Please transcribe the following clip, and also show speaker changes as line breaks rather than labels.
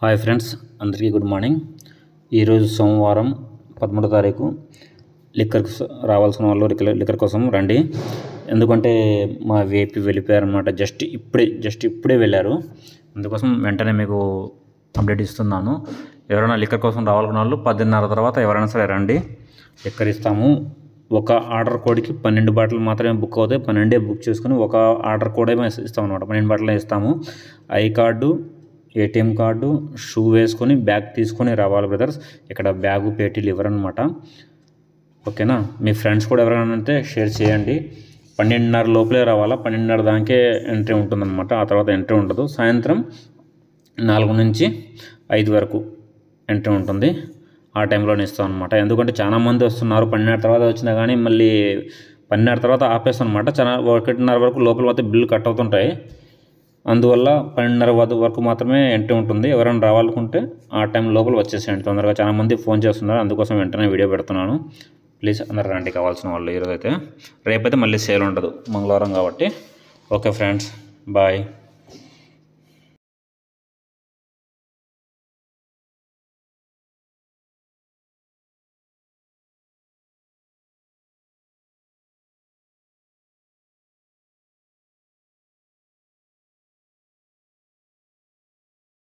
Hi friends, అందరికీ good morning. ఈరోజు సోమవారం 13వ తారీఖు. లిక్కర్ రావాల్సిన వాళ్ళు లిక్కర్ కోసం రండి. ఎందుకంటే మా వేపీ వెళ్ళిపోయారనమాట. జస్ట్ ఇప్పుడే వెళ్ళారు. అందుకోసం వెంటనే మీకు అప్డేట్ ఇస్తున్నాను. ఎవరైనా లిక్కర్ కోసం రావాలనుకున్న వాళ్ళు 10:30 తర్వాత ఎవరైనా సరే రండి, లిక్కర్ ఇస్తాము. ఒక ఆర్డర్ కోడ్కి 12 బాటిల్ మాత్రమే బుక్ అవుతాయి. 12 బుక్ చేసుకుని ఒక ఆర్డర్ కోడ్ ఇస్తాం అనమాట. 12 బాటిల్ ఇస్తాము. I card, ATM card, shoe వేసుకొని బ్యాగ్ తీసుకొని రావాలి బ్రదర్స్. ఇక్కడ బ్యాగు పేటీలు ఇవ్వరనమాట. ఓకేనా? మీ ఫ్రెండ్స్ కూడా ఎవరైనా ఉంటే షేర్ చేయండి. 12:30 లోపలే రావాలా. 12:30 దానికే ఎంట్రీ ఉంటుందన్నమాట. ఆ తర్వాత ఎంట్రీ ఉండదు. సాయంత్రం 4 నుంచి 5 వరకు ఎంట్రీ ఉంటుంది. ఆ టైంలోనే ఇస్తాం అనమాట. ఎందుకంటే చాలా మంది వస్తున్నారు. 12:30 తర్వాత వచ్చినా కానీ మళ్ళీ 12:30 తర్వాత ఆపేస్తాం అనమాట. 1:30 వరకు లోపల పోతే బిల్లు కట్ అవుతుంటాయి. అందువల్ల 12:30 వరకు మాత్రమే ఎంట్రీ ఉంటుంది. ఎవరైనా రావాలనుకుంటే ఆ టైం లోపల వచ్చేసేయండి తొందరగా. చాలామంది ఫోన్ చేస్తున్నారు, అందుకోసం వెంటనే వీడియో పెడుతున్నాను. ప్లీజ్ అందరు రండి కావాల్సిన వాళ్ళు. ఈరోజు అయితే రేపైతే మళ్ళీ సేల్ ఉండదు, మంగళవారం కాబట్టి. Okay friends, bye.